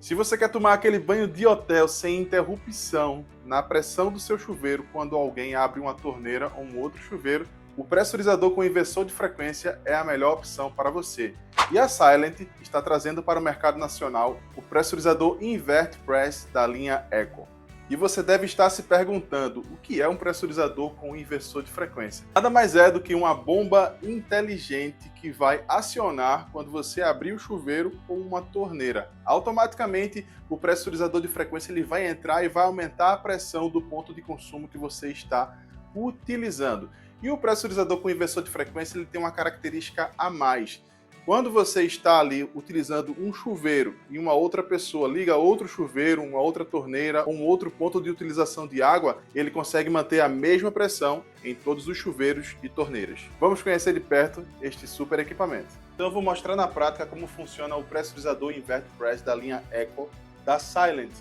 Se você quer tomar aquele banho de hotel sem interrupção na pressão do seu chuveiro quando alguém abre uma torneira ou um outro chuveiro, o pressurizador com inversor de frequência é a melhor opção para você. E a Silent está trazendo para o mercado nacional o pressurizador Invert Press da linha Eco. E você deve estar se perguntando o que é um pressurizador com inversor de frequência. Nada mais é do que uma bomba inteligente que vai acionar quando você abrir o chuveiro ou uma torneira. Automaticamente, o pressurizador de frequência ele vai entrar e vai aumentar a pressão do ponto de consumo que você está utilizando. E o pressurizador com inversor de frequência ele tem uma característica a mais. Quando você está ali utilizando um chuveiro e uma outra pessoa liga outro chuveiro, uma outra torneira, um outro ponto de utilização de água, ele consegue manter a mesma pressão em todos os chuveiros e torneiras. Vamos conhecer de perto este super equipamento. Então eu vou mostrar na prática como funciona o pressurizador Invert Press da linha Eco da Silent.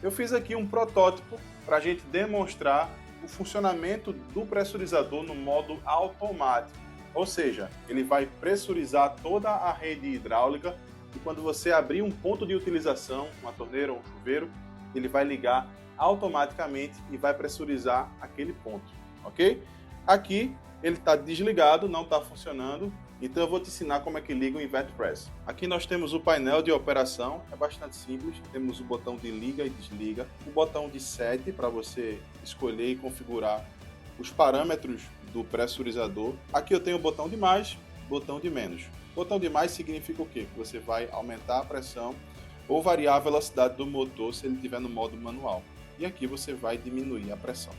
Eu fiz aqui um protótipo para a gente demonstrar o funcionamento do pressurizador no modo automático. Ou seja, ele vai pressurizar toda a rede hidráulica e quando você abrir um ponto de utilização, uma torneira ou um chuveiro, ele vai ligar automaticamente e vai pressurizar aquele ponto, ok? Aqui ele está desligado, não está funcionando, então eu vou te ensinar como é que liga o Invert Press. Aqui nós temos o painel de operação, é bastante simples, temos o botão de liga e desliga, o botão de set para você escolher e configurar os parâmetros do pressurizador. Aqui eu tenho o botão de mais, botão de menos. Botão de mais significa o quê? Que você vai aumentar a pressão ou variar a velocidade do motor se ele estiver no modo manual. E aqui você vai diminuir a pressão.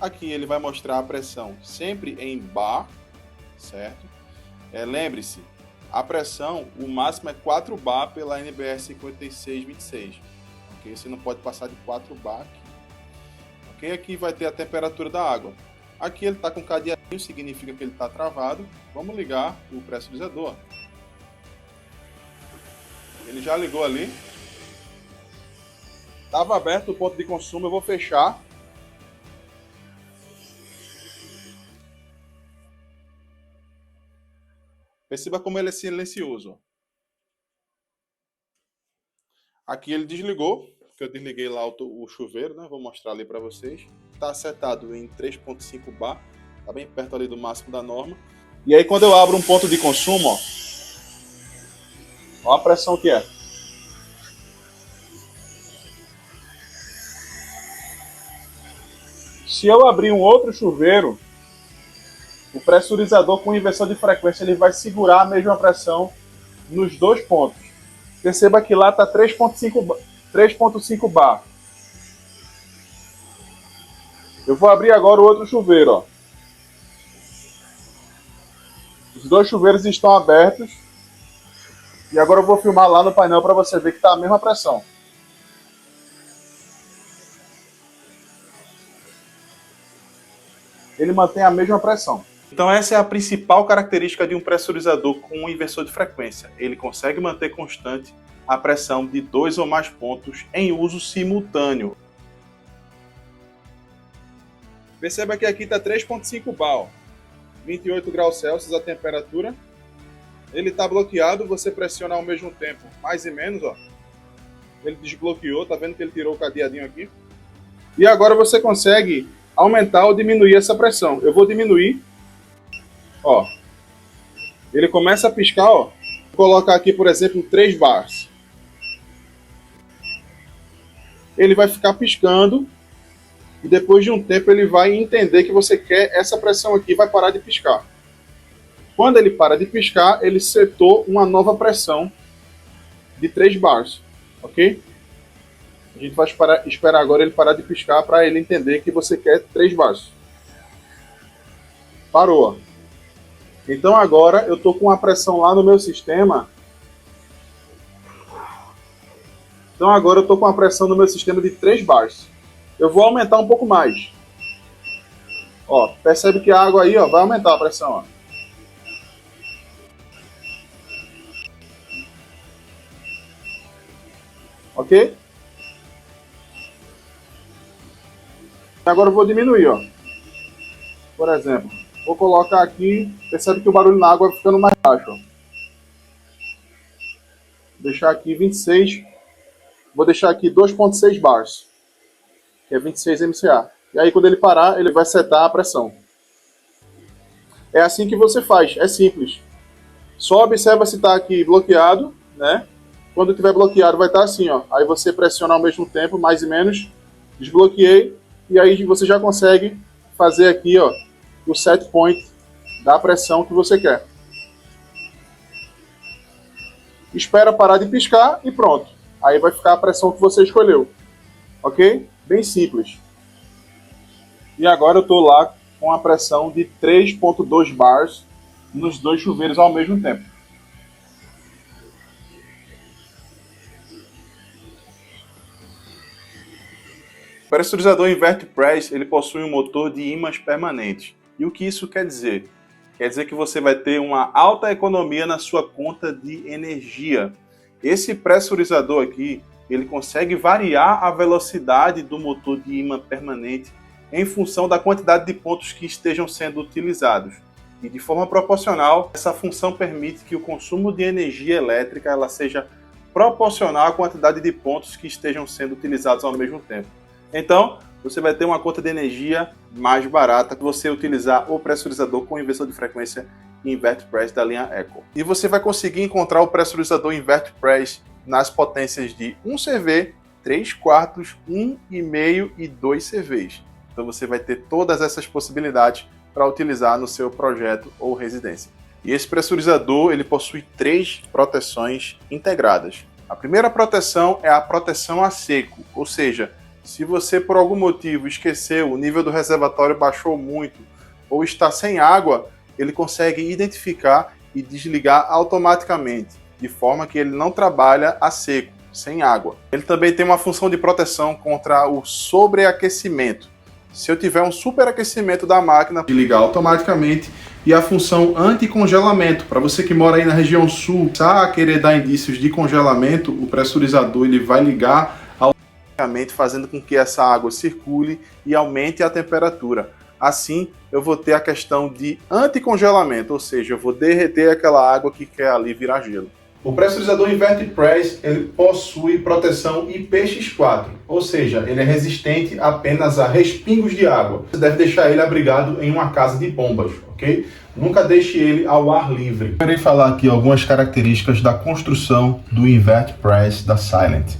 Aqui ele vai mostrar a pressão sempre em bar, certo? Lembre-se, a pressão, o máximo é 4 bar pela NBR 5626. Ok? Você não pode passar de 4 bar aqui. Ok? Aqui vai ter a temperatura da água. Aqui ele está com cadeadinho, significa que ele está travado. Vamos ligar o pressurizador. Ele já ligou ali. Estava aberto o ponto de consumo, eu vou fechar. Perceba como ele é silencioso. Aqui ele desligou, porque eu desliguei lá o chuveiro, né? Vou mostrar ali para vocês. Está setado em 3.5 bar, está bem perto ali do máximo da norma. E aí quando eu abro um ponto de consumo, ó a pressão que é. Se eu abrir um outro chuveiro, o pressurizador com inversor de frequência ele vai segurar a mesma pressão nos dois pontos. Perceba que lá está 3.5 bar. Eu vou abrir agora o outro chuveiro. Ó. Os dois chuveiros estão abertos. E agora eu vou filmar lá no painel para você ver que está a mesma pressão. Ele mantém a mesma pressão. Então essa é a principal característica de um pressurizador com um inversor de frequência. Ele consegue manter constante a pressão de 2 ou mais pontos em uso simultâneo. Perceba que aqui está 3.5 bar, 28 graus Celsius a temperatura. Ele está bloqueado, você pressiona ao mesmo tempo mais e menos, ó. Ele desbloqueou, tá vendo que ele tirou o cadeadinho aqui? E agora você consegue aumentar ou diminuir essa pressão. Eu vou diminuir, ó. Ele começa a piscar, ó. Vou colocar aqui, por exemplo, 3 bars. Ele vai ficar piscando e depois de um tempo ele vai entender que você quer essa pressão aqui e vai parar de piscar. Quando ele para de piscar, ele setou uma nova pressão de 3 bars, ok? A gente vai esperar agora ele parar de piscar para ele entender que você quer 3 bars. Parou. Então agora eu estou com uma pressão lá no meu sistema. Então agora eu estou com uma pressão no meu sistema de 3 bars. Eu vou aumentar um pouco mais. Ó, percebe que a água aí ó, vai aumentar a pressão. Ó. Ok? Agora eu vou diminuir. Ó. Por exemplo, vou colocar aqui. Percebe que o barulho na água vai ficando mais baixo. Ó. Vou deixar aqui 26. Vou deixar aqui 2.6 bars, que é 26 MCA. E aí quando ele parar, ele vai setar a pressão. É assim que você faz, é simples. Só observa se está aqui bloqueado, né? Quando estiver bloqueado vai estar assim, ó. Aí você pressiona ao mesmo tempo, mais e menos, desbloqueei, e aí você já consegue fazer aqui, ó, o set point da pressão que você quer. Espera parar de piscar e pronto. Aí vai ficar a pressão que você escolheu. Ok? Bem simples. E agora eu estou lá com a pressão de 3.2 bars nos dois chuveiros ao mesmo tempo. O pressurizador Invert Press ele possui um motor de ímãs permanentes. E o que isso quer dizer? Quer dizer que você vai ter uma alta economia na sua conta de energia. Esse pressurizador aqui, ele consegue variar a velocidade do motor de ímã permanente em função da quantidade de pontos que estejam sendo utilizados. E de forma proporcional, essa função permite que o consumo de energia elétrica ela seja proporcional à quantidade de pontos que estejam sendo utilizados ao mesmo tempo. Então, você vai ter uma conta de energia mais barata se você utilizar o pressurizador com inversor de frequência Invert Press da linha Eco. E você vai conseguir encontrar o pressurizador Invert Press nas potências de 1 CV, 3/4, 1,5 e 2 CVs. Então você vai ter todas essas possibilidades para utilizar no seu projeto ou residência. E esse pressurizador ele possui 3 proteções integradas. A primeira proteção é a proteção a seco, ou seja, se você por algum motivo esqueceu, o nível do reservatório baixou muito ou está sem água, ele consegue identificar e desligar automaticamente, de forma que ele não trabalha a seco, sem água. Ele também tem uma função de proteção contra o sobreaquecimento. Se eu tiver um superaquecimento da máquina, desligar automaticamente. E a função anti-congelamento, para você que mora aí na região sul, se a querer dar indícios de congelamento, o pressurizador ele vai ligar automaticamente, fazendo com que essa água circule e aumente a temperatura. Assim, eu vou ter a questão de anticongelamento, ou seja, eu vou derreter aquela água que quer ali virar gelo. O pressurizador Invert Press ele possui proteção IPX4, ou seja, ele é resistente apenas a respingos de água. Você deve deixar ele abrigado em uma casa de bombas, ok? Nunca deixe ele ao ar livre. Eu irei falar aqui algumas características da construção do Invert Press da Silent.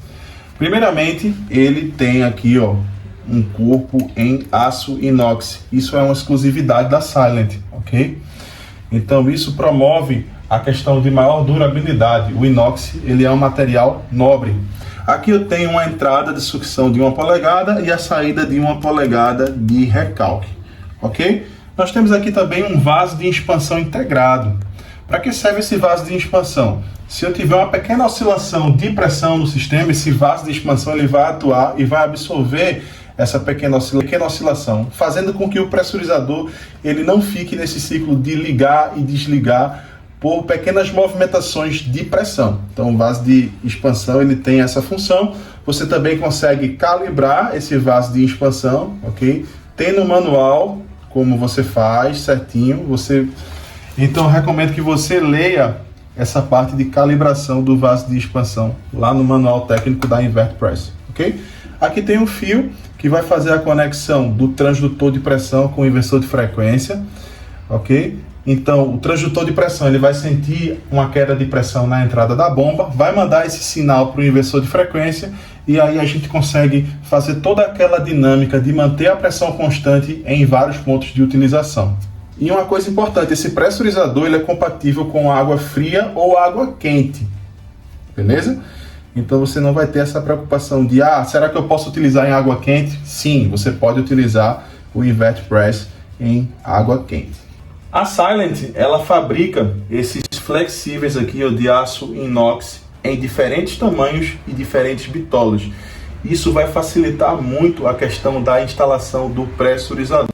Primeiramente, ele tem aqui, ó, um corpo em aço inox. Isso é uma exclusividade da Silent, ok? Então isso promove a questão de maior durabilidade. O inox ele é um material nobre. Aqui eu tenho uma entrada de sucção de 1 polegada e a saída de 1 polegada de recalque, ok? Nós temos aqui também um vaso de expansão integrado. Para que serve esse vaso de expansão? Se eu tiver uma pequena oscilação de pressão no sistema, esse vaso de expansão ele vai atuar e vai absorver essa pequena oscilação, fazendo com que o pressurizador ele não fique nesse ciclo de ligar e desligar por pequenas movimentações de pressão. Então o vaso de expansão ele tem essa função. Você também consegue calibrar esse vaso de expansão, ok? Tem no manual como você faz certinho. Então eu recomendo que você leia essa parte de calibração do vaso de expansão lá no manual técnico da Invert Press, ok? Aqui tem um fio que vai fazer a conexão do transdutor de pressão com o inversor de frequência, ok? Então, o transdutor de pressão ele vai sentir uma queda de pressão na entrada da bomba, vai mandar esse sinal para o inversor de frequência e aí a gente consegue fazer toda aquela dinâmica de manter a pressão constante em vários pontos de utilização. E uma coisa importante, esse pressurizador ele é compatível com água fria ou água quente, beleza? Então você não vai ter essa preocupação de, será que eu posso utilizar em água quente? Sim, você pode utilizar o Invert Press em água quente. A Silent, ela fabrica esses flexíveis aqui de aço inox em diferentes tamanhos e diferentes bitolas. Isso vai facilitar muito a questão da instalação do pressurizador.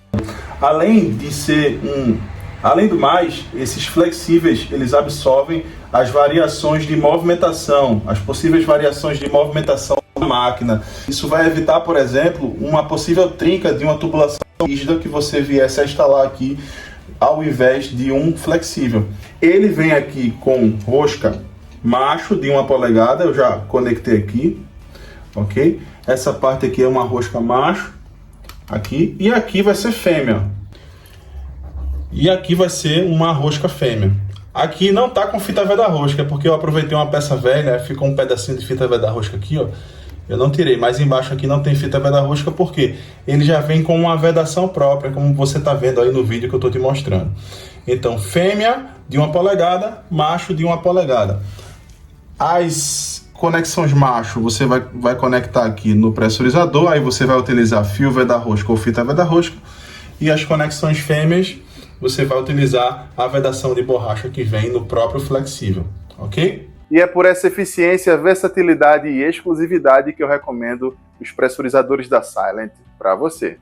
Além do mais, esses flexíveis, eles absorvem as variações de movimentação, as possíveis variações de movimentação da máquina. Isso vai evitar, por exemplo, uma possível trinca de uma tubulação rígida que você viesse a instalar aqui ao invés de um flexível. Ele vem aqui com rosca macho de 1 polegada, eu já conectei aqui. ok? Essa parte aqui é uma rosca macho, aqui, e aqui vai ser fêmea. E aqui vai ser uma rosca fêmea. Aqui não tá com fita veda-rosca, porque eu aproveitei uma peça velha, ficou um pedacinho de fita veda-rosca aqui, ó. Eu não tirei, mas embaixo aqui não tem fita veda-rosca, porque ele já vem com uma vedação própria, como você tá vendo aí no vídeo que eu tô te mostrando. Então, fêmea de 1 polegada, macho de 1 polegada. As conexões macho, você vai conectar aqui no pressurizador, aí você vai utilizar fio veda-rosca ou fita veda-rosca. E as conexões fêmeas, você vai utilizar a vedação de borracha que vem no próprio flexível, ok? E é por essa eficiência, versatilidade e exclusividade que eu recomendo os pressurizadores da Silent para você.